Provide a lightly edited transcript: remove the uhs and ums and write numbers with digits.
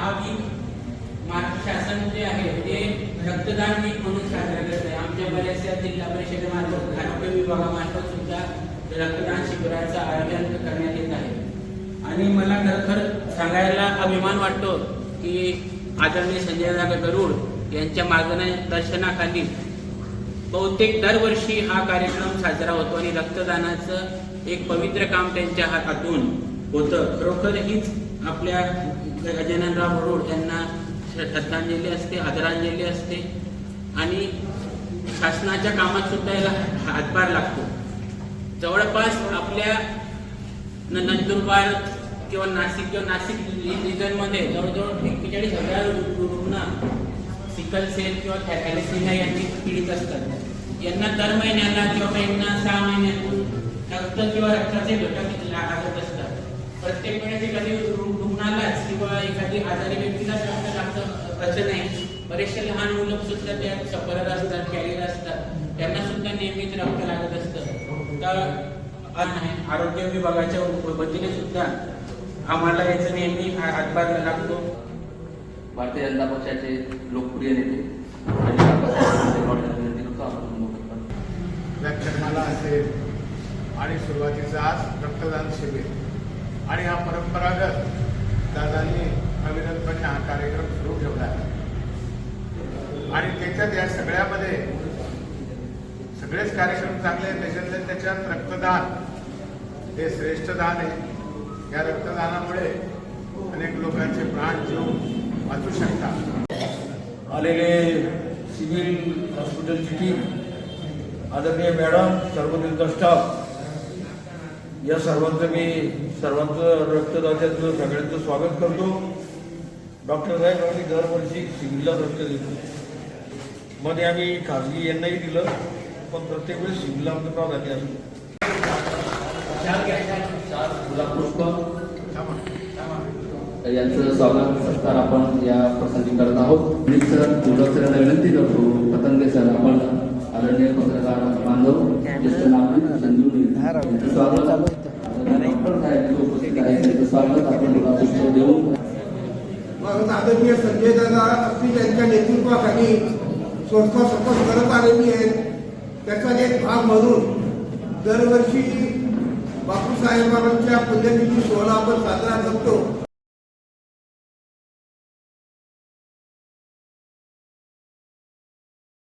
हा वीक महाराष्ट्र शासन जे आहे ते रक्तदान वीक म्हणून साजरा करत आहे. आमच्या बऱ्याचशा जिल्हा परिषदेमार्फत आरोग्य विभागामार्फत सुद्धा रक्तदान शिबिराचं आयोजन करण्यात येत आहे. आणि मला खरोखर सांगायला अभिमान वाटतो की आदरणीय संजय गरुड यांच्या मार्गदर्शनाखाली बहुतेक दरवर्षी हा कार्यक्रम साजरा होतो आणि रक्तदानाचं एक पवित्र काम त्यांच्या हातून होतं. खरोखर हीच आपल्या गजाननराव गरुड यांना श्रद्धांजली असते, आदरांजली असते आणि शासनाच्या कामात सुद्धा याला हातभार लागतो. जवळपास आपल्या नंदुरबार किंवा नाशिक रिजनमध्ये जवळजवळ 41,000 रुग्ण सिकल सेल किंवा थॅलेसेमिया यांनी पीडित असतात. यांना दर महिन्याला किंवा यांना 6 महिन्यातून रक्त किंवा रक्ताचे घटक लागत असतात. प्रत्येक वेळेस एखादी रुग्णालाच किंवा एखादी आजारी व्यक्तीलाच रक्त लागतं असं नाही. बरेचसे लहान मुलं सुद्धा त्यात सफरर असतात, कॅरियर असतात, त्यांना सुद्धा नेहमीच रक्त लागत असतं. तर आरोग्य विभागाच्या वतीने सुद्धा आम्हाला याचं नेहमी हातभार लागतो. भारतीय जनता पक्षाचे लोकप्रिय नेते व्याख्यानमाला असेल आणि सुरुवातीचा आज रक्तदान शिबिर आणि हा परंपरागत दादांनी अविरतपणे हा कार्यक्रम सुरू ठेवला आहे. आणि त्याच्यात या सगळ्यामध्ये सगळेच कार्यक्रम चांगले आहेत. त्याच्यात रक्तदान हे श्रेष्ठ दान आहे. या रक्तदानामुळे अनेक लोकांचे प्राण जीव वाचू शकतात. आलेले सिव्हिल हॉस्पिटलची टीम, आदरणीय मॅडम, सर्व त्यांचा स्टाफ, या सर्वांचं रक्तदात्याचं सगळ्यांचं स्वागत करतो. डॉक्टर साहेब आम्ही दरवर्षी सिव्हिलला रक्त देतो. मध्ये आम्ही खाजगी यांनाही दिलं, पण प्रत्येक वेळेस सिव्हिलला आमचं प्राधान्य असतं. यांचं स्वागत सत्कार आपण या प्रसंगी करत आहोत. सरांना विनंती करतो, पतंगे सर आपण आदरणीय पत्रकार बांधव ज्येष्ठ नागरिक यांचं स्वागत डॉक्टर साहेब उपस्थित आहेत त्यांचं स्वागत आपण पुष्प देऊ. आदरणीय संजय दादा असतील यांच्या नेतृत्वाखाली संस्था सतत करत आलेली आहेत. त्याचा एक भाग म्हणून दरवर्षी बापूसाहेबांच्या पुण्यतिथी सोहळा आपण साजरा करतो.